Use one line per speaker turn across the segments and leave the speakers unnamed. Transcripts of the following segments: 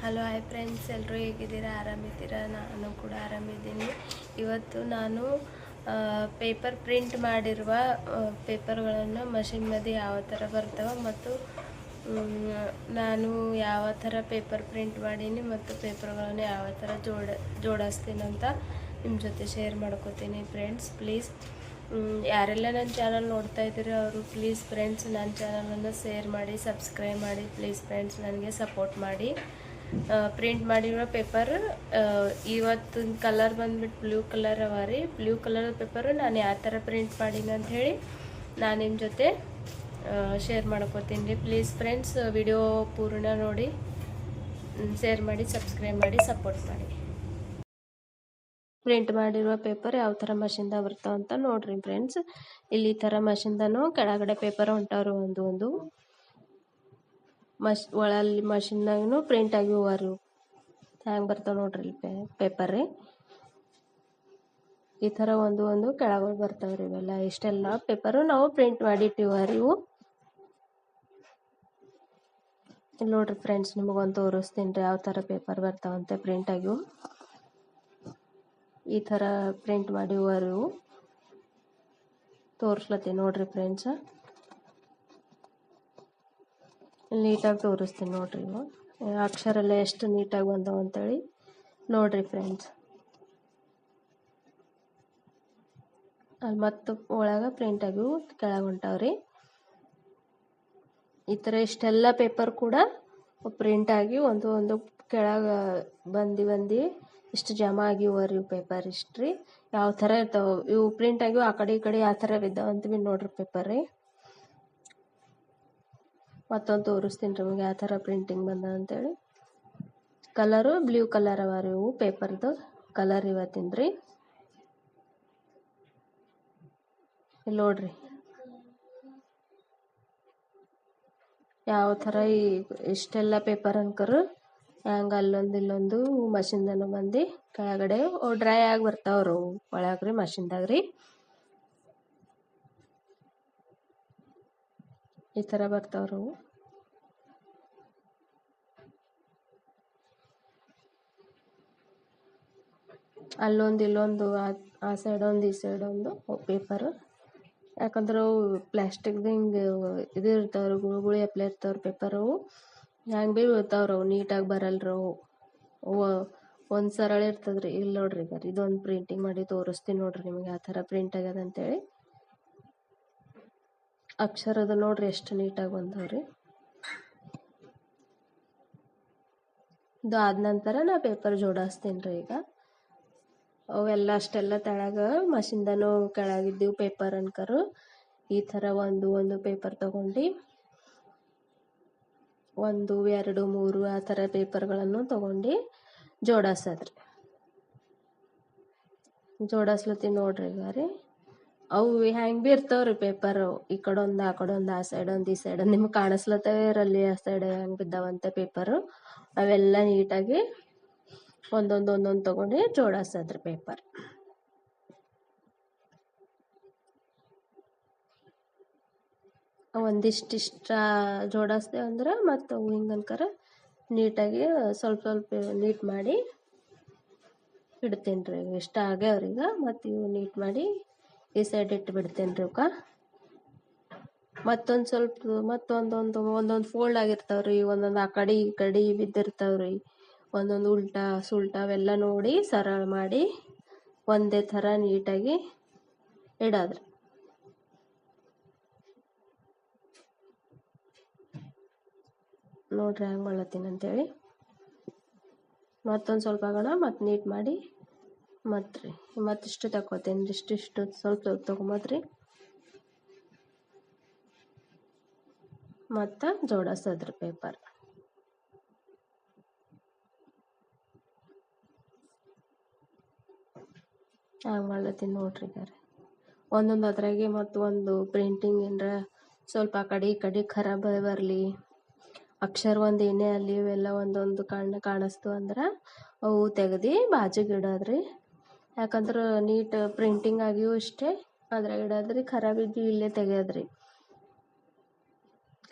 Hello hi friends, ಎಲ್ಲರೂ ಹೇಗಿದ್ದೀರಾ? ಆರಾಮಿದ್ದೀರಾ? ನಾನು ಕೂಡ ಆರಾಮಿದ್ದೀನಿ. ಇವತ್ತು ನಾನು ಪೇಪರ್ ಪ್ರಿಂಟ್ ಮಾಡಿರುವ ಪೇಪರ್ಗಳನ್ನು ಮಷಿನ್ ಮೇಲೆ ಯಾವ ಥರ ಬರ್ತವೆ ಮತ್ತು ನಾನು ಯಾವ ಥರ ಪೇಪರ್ ಪ್ರಿಂಟ್ ಮಾಡೀನಿ ಮತ್ತು ಪೇಪರ್ಗಳನ್ನು ಯಾವ ಥರ ಜೋಡಿಸ್ತೀನಿ ಅಂತ ನಿಮ್ಮ ಜೊತೆ ಶೇರ್ ಮಾಡ್ಕೋತೀನಿ. ಫ್ರೆಂಡ್ಸ್ ಪ್ಲೀಸ್ ಯಾರೆಲ್ಲ ನನ್ನ ಚಾನಲ್ ನೋಡ್ತಾ ಇದ್ದೀರೋ ಅವರು ಪ್ಲೀಸ್ ಫ್ರೆಂಡ್ಸ್ ನನ್ನ ಚಾನಲನ್ನು ಶೇರ್ ಮಾಡಿ, ಸಬ್ಸ್ಕ್ರೈಬ್ ಮಾಡಿ. ಪ್ಲೀಸ್ ಫ್ರೆಂಡ್ಸ್ ನನಗೆ ಸಪೋರ್ಟ್ ಮಾಡಿ. ಪ್ರಿಂಟ್ ಮಾಡಿರೋ ಪೇಪರ್ ಇವತ್ತಿನ ಕಲರ್ ಬಂದ್ಬಿಟ್ಟು ಬ್ಲೂ ಕಲರ್ ಅವ ರೀ. ಬ್ಲೂ ಕಲರ್ ಪೇಪರು ನಾನು ಯಾವ ಥರ ಪ್ರಿಂಟ್ ಮಾಡೀನಿ ಅಂತ ಹೇಳಿ ನಾನು ನಿಮ್ಮ ಜೊತೆ ಶೇರ್ ಮಾಡ್ಕೋತೀನಿ ರೀ. ಪ್ಲೀಸ್ ಫ್ರೆಂಡ್ಸ್ ವಿಡಿಯೋ ಪೂರ್ಣ ನೋಡಿ, ಶೇರ್ ಮಾಡಿ, ಸಬ್ಸ್ಕ್ರೈಬ್ ಮಾಡಿ, ಸಪೋರ್ಟ್ ಮಾಡಿ. ಪ್ರಿಂಟ್ ಮಾಡಿರುವ ಪೇಪರ್ ಯಾವ ಥರ ಮಷಿನ್ದಾಗ ಬರ್ತಾವ ಅಂತ ನೋಡ್ರಿ ಫ್ರೆಂಡ್ಸ್. ಇಲ್ಲಿ ಈ ಥರ ಮಷಿನ್ದನು ಕೆಳಗಡೆ ಪೇಪರ್ ಹೊಂಟವ್ರು ಒಂದು ಒಳಲ್ಲಿ ಮಷಿನ್ನಾಗೂ ಪ್ರಿಂಟ್ ಆಗಿ ಹೋಗಾರು ಹ್ಯಾಂಗೆ ಬರ್ತಾವೆ ನೋಡ್ರಿ ಇಲ್ಲಿ ಪೇಪರ್ ರೀ. ಈ ಥರ ಒಂದು ಕೆಳಗೆ ಬರ್ತಾವ್ರಿ. ಇವೆಲ್ಲ ಇಷ್ಟೆಲ್ಲ ಪೇಪರು ನಾವು ಪ್ರಿಂಟ್ ಮಾಡಿ ಇಟ್ಟಿವ್ರಿ. ಇವು ಇಲ್ಲಿ ನೋಡ್ರಿ ಫ್ರೆಂಡ್ಸ್, ನಿಮಗೊಂದು ತೋರಿಸ್ತೀನಿ ರೀ ಯಾವ ಥರ ಪೇಪರ್ ಬರ್ತಾವಂತೆ ಪ್ರಿಂಟ್ ಆಗಿವು. ಈ ಥರ ಪ್ರಿಂಟ್ ಮಾಡಿವ್ರಿ ಇವು ತೋರಿಸ್ಲತ್ತೀನಿ ನೋಡ್ರಿ ಫ್ರೆಂಡ್ಸ್. ನೀಟಾಗಿ ತೋರಿಸ್ತೀನಿ ನೋಡ್ರಿ. ಇವು ಅಕ್ಷರ ಎಲ್ಲ ಎಷ್ಟು ನೀಟಾಗಿ ಬಂದವು ಅಂತೇಳಿ ನೋಡ್ರಿ ಫ್ರೆಂಡ್ಸ್. ಅಲ್ಲಿ ಮತ್ತು ಒಳಗೆ ಪ್ರಿಂಟ್ ಆಗಿವು ಕೆಳಗೆ ಹೊಂಟಾವ್ರಿ. ಈ ಥರ ಇಷ್ಟೆಲ್ಲ ಪೇಪರ್ ಕೂಡ ಪ್ರಿಂಟ್ ಆಗಿ ಒಂದು ಕೆಳಗೆ ಬಂದು ಇಷ್ಟು ಜಮಾ ಆಗಿವ್ರಿ ಇವು ಪೇಪರ್ ಇಷ್ಟ್ರಿ. ಯಾವ ಥರ ಇರ್ತಾವೆ ಇವು ಪ್ರಿಂಟ್ ಆಗಿವು, ಆ ಕಡೆ ಈ ಕಡೆ ಯಾವ ಥರ ಬಿದ್ದಾವ ಅಂತ ನೋಡ್ರಿ ಪೇಪರ್ ರೀ. ಮತ್ತೊಂದು ತೋರಿಸ್ತೀನಿ ರೀ ನಿಮಗೆ ಯಾವ ಥರ ಪ್ರಿಂಟಿಂಗ್ ಬಂದ ಅಂತೇಳಿ. ಕಲರು ಬ್ಲೂ ಕಲರ್ ಅವ ರೀ. ಇವು ಪೇಪರ್ದು ಕಲರ್ ಇವತ್ತಿನ ರೀ. ಇಲ್ಲಿ ನೋಡ್ರಿ ಯಾವ ಥರ ಇಷ್ಟೆಲ್ಲ ಪೇಪರ್ ಅನ್ಕರು ಹ್ಯಾಂಗೆ ಅಲ್ಲೊಂದು ಇಲ್ಲೊಂದು ಮಷಿನ್ದನು ಬಂದು ಕೆಳಗಡೆ ಡ್ರೈ ಆಗಿ ಬರ್ತಾವ್ರು ಒಳಗ್ರಿ ಮಷಿನ್ದಾಗ ರೀ. ಈ ಥರ ಬರ್ತಾವ್ರು. ಅಲ್ಲೊಂದು ಇಲ್ಲೊಂದು ಆ ಸೈಡ್ ಒಂದು ಈ ಸೈಡ್ ಒಂದು ಪೇಪರು. ಯಾಕಂದ್ರೆ ಅವು ಪ್ಲಾಸ್ಟಿಕ್ದು ಹಿಂಗೆ ಇದು ಇರ್ತಾವ್ರಿ, ಗುಳಿ ಅಪ್ಲೆ ಇರ್ತಾವ್ರಿ ಪೇಪರ್. ಅವು ಹ್ಯಾಂಗೆ ಭೀ ಬೀಳ್ತಾವ್ರಿ, ಅವು ನೀಟಾಗಿ ಬರಲ್ರಿ. ಅವು ಒಂದು ಸರಳ ಇರ್ತದ್ರಿ. ಇಲ್ಲಿ ನೋಡ್ರಿ ಇದೊಂದು ಪ್ರಿಂಟಿಂಗ್ ಮಾಡಿ ತೋರಿಸ್ತೀನಿ ನೋಡ್ರಿ ನಿಮಗೆ ಯಾವ ಥರ ಪ್ರಿಂಟ್ ಆಗ್ಯದ ಅಂತೇಳಿ. ಅಕ್ಷರದ ನೋಡ್ರಿ ಎಷ್ಟು ನೀಟಾಗಿ ಬಂದವ್ರಿ. ಇದು ಆದ ನಂತರ ನಾ ಪೇಪರ್ ಜೋಡಿಸ್ತೀನಿ ರೀ. ಈಗ ಅವೆಲ್ಲ ಅಷ್ಟೆಲ್ಲ ತೆಳಗ ಮಷಿನ್ದನು ಕೆಳಗಿದ್ದೀವಿ ಪೇಪರ್ ಅನ್ಕರು. ಈ ಥರ ಒಂದು ಪೇಪರ್ ತಗೊಂಡು 1, 2, 3 ಆ ಥರ ಪೇಪರ್ಗಳನ್ನು ತಗೊಂಡು ಜೋಡಿಸೋದ್ರಿ. ಜೋಡಿಸ್ಲತ್ತೀನಿ ನೋಡ್ರಿ ಈಗ ರೀ. ಅವು ಹ್ಯಾಂಗೆ ಭೀ ಇರ್ತಾವ್ರಿ ಪೇಪರ್, ಈ ಕಡೆ ಒಂದು ಆ ಕಡೆ ಒಂದು, ಆ ಸೈಡ್ ಒಂದು ಈ ಸೈಡ್ ಒಂದು. ನಿಮ್ಗೆ ಕಾಣಿಸ್ಲತ್ತವೆ ಇರಲ್ಲಿ ಆ ಸೈಡ್ ಹೆಂಗೆ ಬಿದ್ದಾವಂತೆ ಪೇಪರು. ಅವೆಲ್ಲ ನೀಟಾಗಿ ಒಂದೊಂದು ತಗೊಂಡು ಜೋಡಿಸೋದ್ರಿ ಪೇಪರ್. ಒಂದಿಷ್ಟಿಷ್ಟ ಜೋಡಿಸ್ದೆ ಅಂದ್ರೆ ಮತ್ತು ಅವು ಹಿಂಗೆ ಅನ್ಕರ ನೀಟಾಗಿ ಸ್ವಲ್ಪ ನೀಟ್ ಮಾಡಿ ಇಡ್ತೀನಿ ರೀ. ಇಷ್ಟ ಆಗ್ಯಾವ್ರೀಗ. ಮತ್ತು ಇವು ನೀಟ್ ಮಾಡಿ ಈ ಸೈಡ್ ಇಟ್ಟು ಬಿಡ್ತೀನಿ ರೀ. ಇವಕ್ಕೆ ಮತ್ತೊಂದು ಸ್ವಲ್ಪ ಒಂದೊಂದು ಫೋಲ್ಡ್ ಆಗಿರ್ತಾವ್ರಿ. ಒಂದೊಂದು ಆ ಕಡೆ ಈ ಕಡೆ ಬಿದ್ದಿರ್ತಾವ್ರಿ. ಒಂದೊಂದು ಉಲ್ಟಾ ಸುಲ್ಟಾ ಅವೆಲ್ಲ ನೋಡಿ ಸರಳ ಮಾಡಿ ಒಂದೇ ಥರ ನೀಟಾಗಿ ಇಡೋದ್ರಿ. ನೋಡ್ರಿ ಹ್ಯಾಂಗೆ ಮಾಡ್ಲತ್ತೀನಿ ಅಂತೇಳಿ. ಮತ್ತೊಂದು ಸ್ವಲ್ಪ ಆಗೋಣ, ಮತ್ತು ನೀಟ್ ಮಾಡಿ ಮತ್ತಿಷ್ಟು ತಗೋತೀನಿ. ಇಷ್ಟು ಸ್ವಲ್ಪ ತೊಗೊಂಬತ್ರಿ. ಮತ್ತು ಜೋಡಿಸೋದ್ರಿ ಪೇಪರ್. ಹ್ಯಾಂಗೆ ಮಾಡ್ಲತ್ತೀನಿ ನೋಡ್ರಿ ಈಗ ರೀ. ಒಂದೊಂದು ಅದ್ರಾಗೆ ಮತ್ತು ಒಂದು ಪ್ರಿಂಟಿಂಗ್ ಏನರ ಸ್ವಲ್ಪ ಆ ಕಡೆ ಈ ಕಡೆ ಖರಾಬ್ ಬರಲಿ, ಅಕ್ಷರ ಒಂದು ಏನೇ ಅಲ್ಲಿ ಇವೆಲ್ಲ ಒಂದೊಂದು ಕಾಣಿಸ್ತು ಅಂದ್ರೆ ಅವು ತೆಗೆದು ಬಾಜಿಗೆ ಇಡೋದ್ರಿ. ಯಾಕಂದ್ರೆ ನೀಟ್ ಪ್ರಿಂಟಿಂಗ್ ಆಗಿಯೂ ಇಷ್ಟೇ ಅದ್ರಾಗ ಇಡೋದ್ರಿ. ಖರಾಬ್ ಇದ್ದು ಇಲ್ಲೇ ತೆಗೆಯೋದ್ರಿ.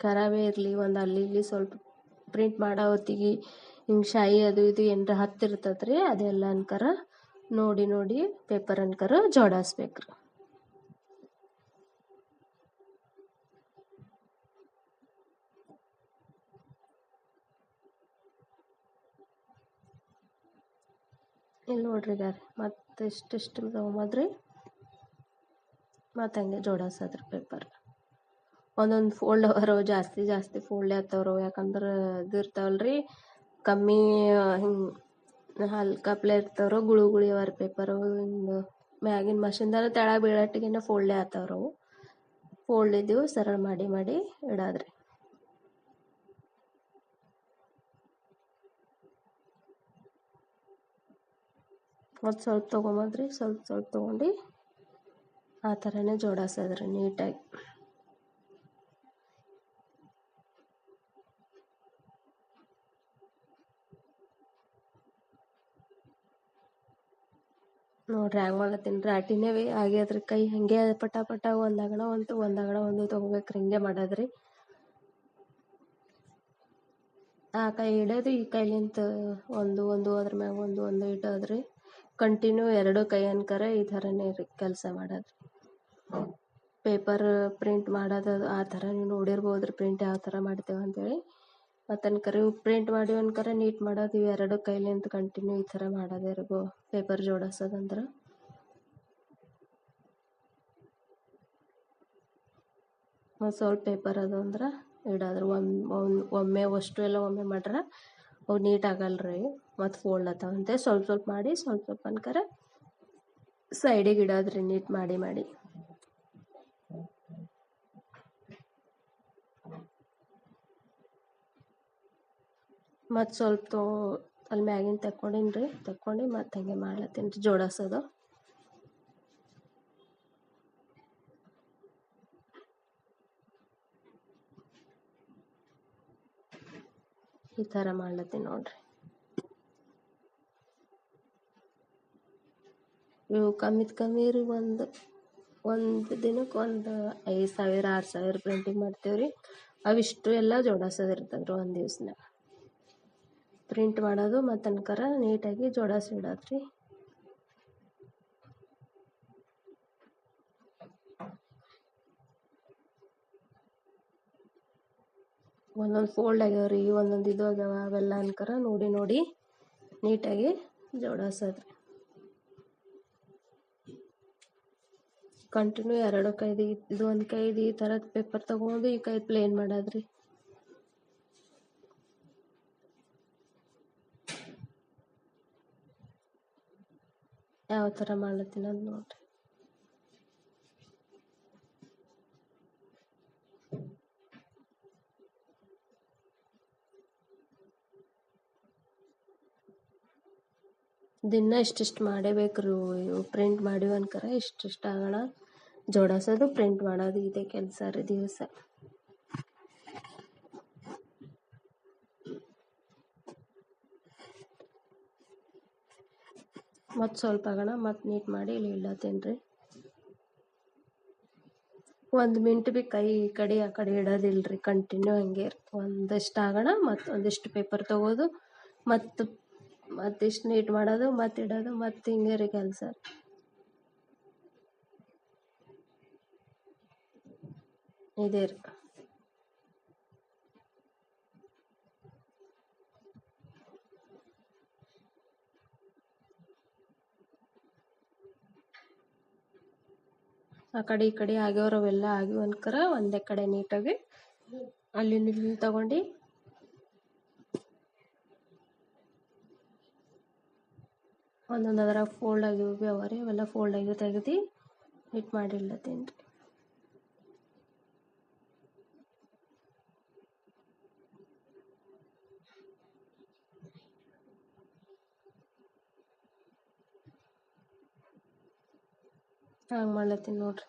ಖರಾಬೇ ಇರಲಿ, ಒಂದು ಅಲ್ಲಿ ಇಲ್ಲಿ ಸ್ವಲ್ಪ ಪ್ರಿಂಟ್ ಮಾಡೋ ಹೊತ್ತಿಗೆ ಹಿಂಗೆ ಶಾಯಿ ಅದು ಇದು ಏನರ ಹತ್ತಿರ್ತದ್ರಿ ಅದೆಲ್ಲ ಅನ್ಕರ ನೋಡಿ ನೋಡಿ ಪೇಪರ್ ಅನ್ಕರ ಜೋಡಿಸ್ಬೇಕ್ರಿ. ಇಲ್ಲಿ ನೋಡ್ರಿ ಗಾರಿ ಮತ್ತೆ ಇಷ್ಟಿಷ್ಟು ತೊಗೊಂಬದ್ರಿ ಮತ್ತು ಹಂಗೆ ಜೋಡಿಸೋದ್ರಿ ಪೇಪರ್. ಒಂದೊಂದು ಫೋಲ್ಡ್ ಅವರ ಜಾಸ್ತಿ ಜಾಸ್ತಿ ಫೋಲ್ಡ್ ಆಗ್ತಾವ್ರು, ಯಾಕಂದ್ರೆ ಇದು ಇರ್ತಾವಲ್ರಿ ಕಮ್ಮಿ ಹಿಂಗೆ ಹಲ್ಕಪ್ಲೆ ಇರ್ತಾವ್ರು, ಗುಳು ಗುಳಿ ಅವರ ಪೇಪರು ಹಿಂಗೆ ಮ್ಯಾಗಿನ ಮಷಿನ್ದಾರ ತೆಳಗೆ ಬೀಳಟ್ಟಿಗೆನ ಫೋಲ್ಡೇ ಆಗ್ತಾವ್ರವು. ಫೋಲ್ಡ್ ಇದ್ದೀವಿ ಸರಳ ಮಾಡಿ ಮಾಡಿ ಇಡೋದ್ರಿ. ಮತ್ತು ಸ್ವಲ್ಪ ತೊಗೊಂಬದ್ರಿ, ಸ್ವಲ್ಪ ಸ್ವಲ್ಪ ತೊಗೊಂಡು ಆ ಥರನೇ ಜೋಡಿಸೋದ್ರಿ ನೀಟಾಗಿ. ನೋಡ್ರಿ ಹ್ಯಾಂಗೆ ಮಾಡತ್ತೀನಿ ರೀ, ಅಟಿನೇ ಆಗ್ಯದ್ರಿ ಕೈ ಹಾಗೆ ಪಟ ಪಟ ಒಂದಾಗಣ ಒಂದು ತೊಗೋಬೇಕ್ರಿ, ಹಿಂಗೆ ಮಾಡೋದ್ರಿ. ಆ ಕೈ ಹಿಡಿಯೋದು ಈ ಕೈಲಿಂತ ಒಂದು ಅದ್ರ ಮ್ಯಾಗ ಒಂದು ಇಡೋದ್ರಿ. ಕಂಟಿನ್ಯೂ ಎರಡು ಕೈ ಅನ್ಕರ ಈ ಥರನೇ ರೀ ಕೆಲಸ ಮಾಡೋದು. ಪೇಪರ್ ಪ್ರಿಂಟ್ ಮಾಡೋದು ಆ ಥರ ನೀವು ನೋಡಿರ್ಬೋದ್ರಿ ಪ್ರಿಂಟ್ ಯಾವ ಥರ ಮಾಡ್ತೇವೆ ಅಂತೇಳಿ. ಮತ್ತು ಅನ್ಕರ ಇವು ಪ್ರಿಂಟ್ ಮಾಡಿವಿ ಅನ್ಕರ ನೀಟ್ ಮಾಡೋದು ಇವು ಎರಡು ಕೈಲಿಂತ ಕಂಟಿನ್ಯೂ ಈ ಥರ ಮಾಡೋದೇ ರೀ ಪೇಪರ್ ಜೋಡಿಸೋದಂದ್ರೆ. ಮತ್ತು ಸ್ವಲ್ಪ ಪೇಪರ್ ಅದು ಅಂದ್ರೆ ಇಡೋದ್ರಿ. ಒಮ್ಮೆ ಅಷ್ಟು ಎಲ್ಲ ಒಮ್ಮೆ ಮಾಡ್ರೆ ಅವು ನೀಟ್ ಆಗಲ್ರಿ, ಮತ್ತು ಫೋಲ್ಡ್ ಆತಾವಂತೆ. ಸ್ವಲ್ಪ ಸ್ವಲ್ಪ ಮಾಡಿ ಸ್ವಲ್ಪ ಸ್ವಲ್ಪ ಅನ್ಕರ ಸೈಡಿಗೆ ಇಡೋದ್ರಿ ನೀಟ್ ಮಾಡಿ ಮಾಡಿ. ಮತ್ತು ಸ್ವಲ್ಪ ಅಲ್ಲಿ ಮ್ಯಾಗಿನ ತಕ್ಕೊಂಡು ಮತ್ತು ಹಂಗೆ ಮಾಡ್ಲತ್ತೀನಿ ರೀ ಜೋಡಿಸೋದು. ಈ ಥರ ಮಾಡ್ಲತ್ತೀನಿ ನೋಡ್ರಿ. ಇವು ಕಮ್ಮಿ ರೀ, ಒಂದು ದಿನಕ್ಕೆ ಒಂದು 5,000 6,000 ಪ್ರಿಂಟಿಂಗ್ ಮಾಡ್ತೇವ್ರಿ. ಅವಿಷ್ಟು ಎಲ್ಲ ಜೋಡಿಸೋದಿರ್ತದ್ರಿ ಒಂದು ದಿವ್ಸನಾಗ. ಪ್ರಿಂಟ್ ಮಾಡೋದು ಮತ್ತು ಅನ್ಕರ ನೀಟಾಗಿ ಜೋಡಿಸಿ ಇಡೋದ್ರಿ. ಒಂದೊಂದು ಫೋಲ್ಡ್ ಆಗ್ಯಾವ್ರಿ, ಒಂದೊಂದು ಇದು ಆಗ್ಯಾವ, ಅವೆಲ್ಲ ಅನ್ಕರ ನೋಡಿ ನೋಡಿ ನೀಟಾಗಿ ಜೋಡಿಸೋದ್ರಿ. ಕಂಟಿನ್ಯೂ ಎರಡು ಕೈದು ಇದು ಒಂದು ಕೈದು ಈ ಥರದ ಪೇಪರ್ ತೊಗೊಂಡು ಈ ಕೈ ಪ್ಲೇನ್ ಮಾಡೋದ್ರಿ. ಯಾವ ಥರ ಮಾಡ್ಲತ್ತೀನಿ ಅದು ನೋಡ್ರಿ. ದಿನ ಇಷ್ಟಿಷ್ಟು ಮಾಡೇಬೇಕ್ರಿ. ಇವು ಪ್ರಿಂಟ್ ಮಾಡಿವಿ ಅನ್ಕರ ಇಷ್ಟಿಷ್ಟು ಆಗೋಣ ಜೋಡಿಸೋದು ಪ್ರಿಂಟ್ ಮಾಡೋದು ಇದೇ ಕೆಲಸ ರೀ ದಿವಸ. ಮತ್ತು ಸ್ವಲ್ಪ ಆಗೋಣ ಮತ್ತು ನೀಟ್ ಮಾಡಿ ಇಲ್ಲಿ ಇಡ್ಲತ್ತೀನಿ ರೀ. 1 ಮಿನಿಟ್ ಭೀ ಕೈ ಈ ಕಡೆ ಆ ಕಡೆ ಇಡೋದಿಲ್ರಿ, ಕಂಟಿನ್ಯೂ ಹಂಗೆ ಒಂದಿಷ್ಟು ಆಗೋಣ ಮತ್ತು ಒಂದಿಷ್ಟು ಪೇಪರ್ ತೊಗೋದು ಮತ್ತಿಷ್ಟು ನೀಟ್ ಮಾಡೋದು ಮತ್ತು ಇಡೋದು ಮತ್ತು ಹಿಂಗೆ ರೀ ಕೆಲಸ. ಇದೇ ರೀ. ಆ ಕಡೆ ಈ ಕಡೆ ಆಗ್ಯವ್ರವೆಲ್ಲ ಆಗಿವ್ ಅನ್ಕರ ಒಂದೇ ಕಡೆ ನೀಟಾಗಿ ಅಲ್ಲಿ ತಗೊಂಡು ಒಂದೊಂದು ಅದ್ರಾಗ ಫೋಲ್ಡ್ ಆಗಿವು ಭೀ ಅವ ರೀ, ಅವೆಲ್ಲ ಫೋಲ್ಡ್ ಆಗಿವು ತೆಗ್ದು ನೀಟ್ ಮಾಡಿಡ್ಲತ್ತೀನಿ ರೀ. ಹಂಗೆ ಮಾಡ್ಲತ್ತೀನಿ ನೋಡ್ರಿ.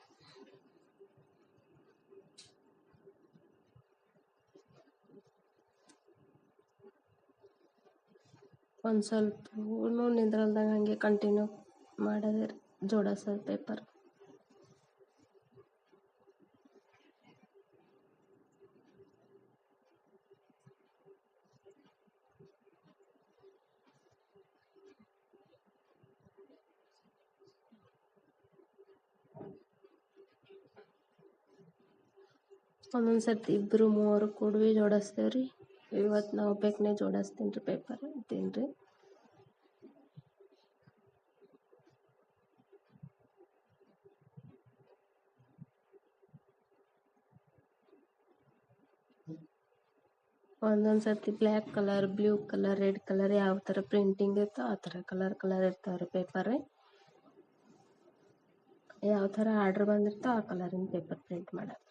ಒಂದು ಸ್ವಲ್ಪ ನಿಂದ್ರಲ್ದಂಗೆ ಹಂಗೆ ಕಂಟಿನ್ಯೂ ಮಾಡೋದೇ ರೀ ಜೋಡಿಸೋದು ಪೇಪರ್. ಒಂದೊಂದು ಸರ್ತಿ ಇಬ್ಬರು ಮೂವರು ಕೂಡಿ ಜೋಡಿಸ್ತೇವೆ ರೀ. ಇವತ್ತು ನಾವು ಬೇಕನೆ ಜೋಡಿಸ್ತೀನಿ ರೀ ಪೇಪರ್ ಇದ್ದೀನಿ ರೀ. ಒಂದೊಂದು ಸರ್ತಿ black colour, blue colour, red colour ಯಾವ ಥರ ಪ್ರಿಂಟಿಂಗ್ ಇರ್ತೋ ಆ ಥರ ಕಲರ್ ಇರ್ತಾವೆ ರೀ ಪೇಪರ್. ಯಾವ ಥರ ಆರ್ಡ್ರ್ ಬಂದಿರ್ತೋ ಆ ಕಲರಿನ ಪೇಪರ್ ಪ್ರಿಂಟ್ ಮಾಡೋದು.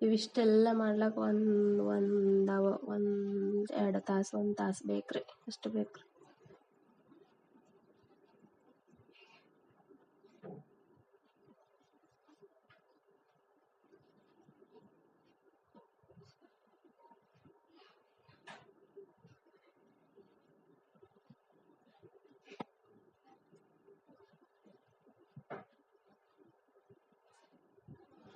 ಇವಿಷ್ಟೆಲ್ಲ ಮಾಡ್ಲಾಕ ಒಂದು 2 ತಾಸು 1 ತಾಸು ಬೇಕು ರೀ, ಅಷ್ಟು ಬೇಕು ರೀ.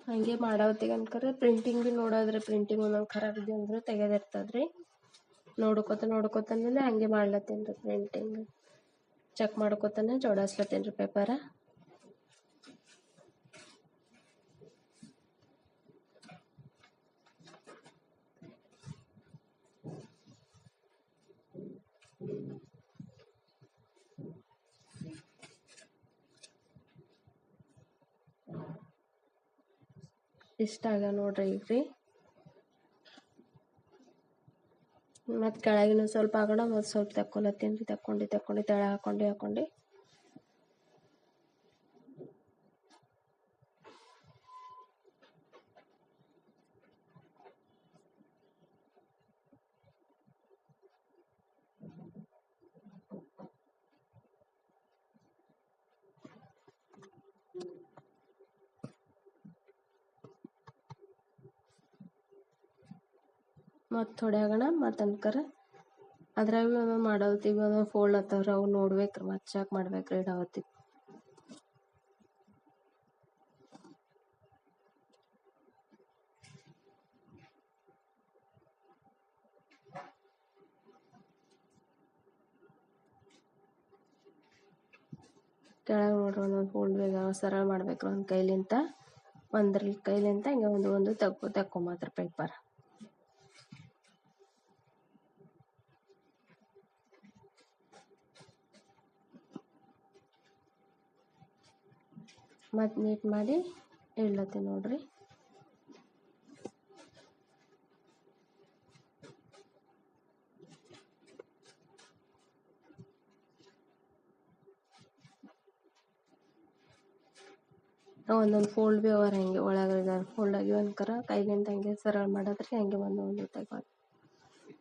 ಹಂಗೆ ಮಾಡವತ್ತಿಗೆ ಅನ್ಕರೆ ಪ್ರಿಂಟಿಂಗ್ ಭೀ ನೋಡೋದ್ರಿ. ಪ್ರಿಂಟಿಂಗ್ ಒಂದೊಂದು ಖರಾಬ್ ಇದ್ದು ಅಂದ್ರೆ ತೆಗೆದಿರ್ತದ್ರಿ. ನೋಡ್ಕೊತಾನೆ ಹಂಗೆ ಮಾಡ್ಲತ್ತೀನಿ ರೀ. ಪ್ರಿಂಟಿಂಗ್ ಚೆಕ್ ಮಾಡ್ಕೊತಾನೆ ಜೋಡಿಸ್ಲತ್ತೀನಿ ರೀ ಪೇಪರ. ಇಷ್ಟ ಆಗ ನೋಡ್ರಿ ಈಗ ರೀ. ಮತ್ತು ಕೆಳಗಿನ ಸ್ವಲ್ಪ ಆಗೋಣ, ಮತ್ತು ಸ್ವಲ್ಪ ತಕ್ಕೊಲತ್ತೀನಿ ರೀ. ತಕ್ಕೊಂಡು ತೆಳ ಹಾಕೊಂಡು ಮತ್ತು ಥೋಡೆ ಆಗೋಣ. ಮತ್ತು ಅನ್ಕರ ಅದ್ರಾಗ ಭೀ ಒಂದೊಂದು ಮಾಡೋತ್ತಿಗೆ ಒಂದೊಂದು ಫೋಲ್ಡ್ ಆಗ್ತಾವ್ರಿ, ಅವು ನೋಡ್ಬೇಕ್ರಿ, ಮತ್ತು ಚೆಕ್ ಮಾಡ್ಬೇಕ್ರಿ ಇಡವತ್ತಿಗೆ. ಕೆಳಗೆ ನೋಡ್ರಿ ಒಂದೊಂದು ಫೋಲ್ಡ್ ಬೇಗ ಸರಳ ಮಾಡ್ಬೇಕ್ರಿ. ಒಂದು ಕೈಲಿಂತ ಹಿಂಗೆ ಒಂದು ತಕ್ಕೊಂಬತ್ರಿ ಪೇಪರ್. ಮತ್ತು ನೀಟ್ ಮಾಡಿ ಇಡ್ಲತ್ತೀನಿ ನೋಡ್ರಿ. ಒಂದೊಂದು ಫೋಲ್ಡ್ ಭೀ ಅವರ ಹಂಗೆ ಒಳಗೆ ಫೋಲ್ಡ್ ಆಗಿವ ಅನ್ಕರ ಕೈಲಿಂದ ಹಂಗೆ ಸರಳ ಮಾಡೋದ್ರಿ. ಹಂಗೆ ಒಂದು ತೆಗೋದು.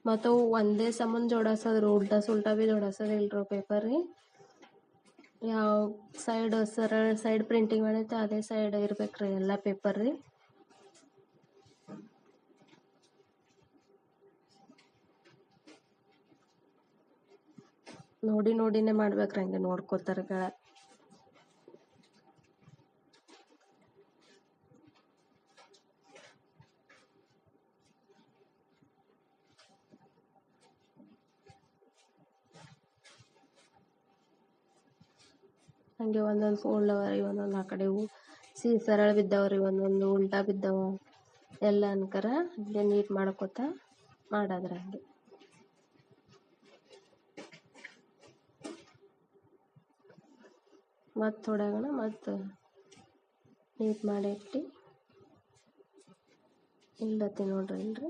ಮತ್ತು ಅವು ಒಂದೇ ಸಮನ್ ಜೋಡಿಸೋದ್ರಿ, ಉಲ್ಟಾ ಸುಲ್ಟಾ ಭೀ ಜೋಡಿಸೋದು ಇಲ್ರಿ ಪೇಪರ್ ರೀ. ಯಾವ ಸೈಡ್ ಸೈಡ್ ಪ್ರಿಂಟಿಂಗ್ ಮಾಡೈತೆ ಅದೇ ಸೈಡ್ ಇರ್ಬೇಕ್ರಿ ಎಲ್ಲ ಪೇಪರ್ ರೀ. ನೋಡಿನೇ ಮಾಡ್ಬೇಕ್ರಿ. ಹಂಗೆ ನೋಡ್ಕೋತಾರ ಕೆಳಗೆ. ಹಂಗೆ ಒಂದೊಂದು ಫೋಲ್ಡ್ ಅವರಿ, ಒಂದೊಂದು ಆ ಕಡೆ ಸರಳ ಬಿದ್ದವ್ರಿ, ಒಂದೊಂದು ಉಲ್ಟಾ ಬಿದ್ದವ ಎಲ್ಲ ಅನ್ಕರ ಹಂಗೆ ನೀಟ್ ಮಾಡ್ಕೋತ ಮಾಡೋದ್ರಿ. ಹಂಗೆ ಮತ್ತು ಥೋಡೆ ಆಗೋಣ, ಮತ್ತು ನೀಟ್ ಮಾಡಿ ಇಟ್ಟು ಇಲ್ಲತ್ತೀನಿ ನೋಡ್ರಿ. ಇಲ್ರಿ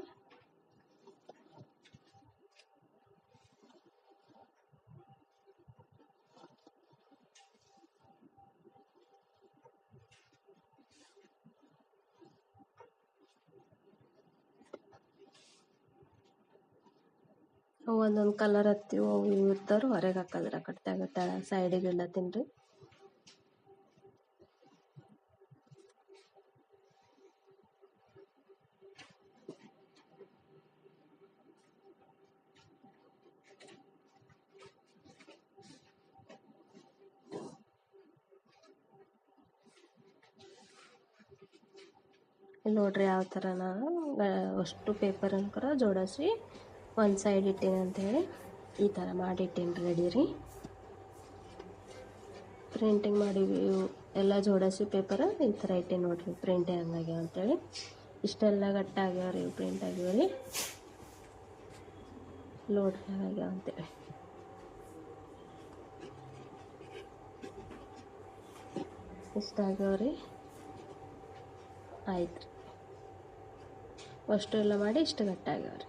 ಒಂದೊಂದು ಕಲರ್ ಹತ್ತಿವು ಅವು ಇವು ಇರ್ತಾವ್ರಿ, ಹೊರಗೆ ಹಾಕೋದ್ರಿ. ಆ ಕಡೆ ತೆಳ ಸೈಡಿಗೆ ಇಡ್ಲತ್ತೀನಿ ರೀ. ಇಲ್ಲಿ ನೋಡ್ರಿ ಯಾವ ಥರ ನಾನು ಅಷ್ಟು ಪೇಪರ್ ಅನ್ಕರ ಜೋಡಿಸಿ ಒಂದು ಸೈಡ್ ಇಟ್ಟೀನಿ ಅಂಥೇಳಿ ಈ ಥರ ಮಾಡಿಟ್ಟೀನಿ ರೆಡಿ ರೀ. ಪ್ರಿಂಟಿಂಗ್ ಮಾಡಿವಿ ಎಲ್ಲ ಜೋಡಿಸಿ ಪೇಪರ್ ಈ ಥರ ಇಟ್ಟೀನಿ ನೋಡ್ರಿ, ಪ್ರಿಂಟ್ ಹೆಂಗಾಗ್ಯಾವ ಅಂಥೇಳಿ. ಇಷ್ಟೆಲ್ಲ ಗಟ್ಟಾಗ್ಯಾವ ರೀ, ಪ್ರಿಂಟ್ ಆಗ್ಯಾವ ರೀ. ನೋಡ್ರಿ ಹೆಂಗಾಗ್ಯಾವ ಅಂತೇಳಿ. ಇಷ್ಟ ಆಗ್ಯಾವ ರೀ. ಆಯ್ತು ರೀ, ಅಷ್ಟು ಎಲ್ಲ ಮಾಡಿ ಇಷ್ಟು ಗಟ್ಟಾಗ್ಯಾವ ರೀ.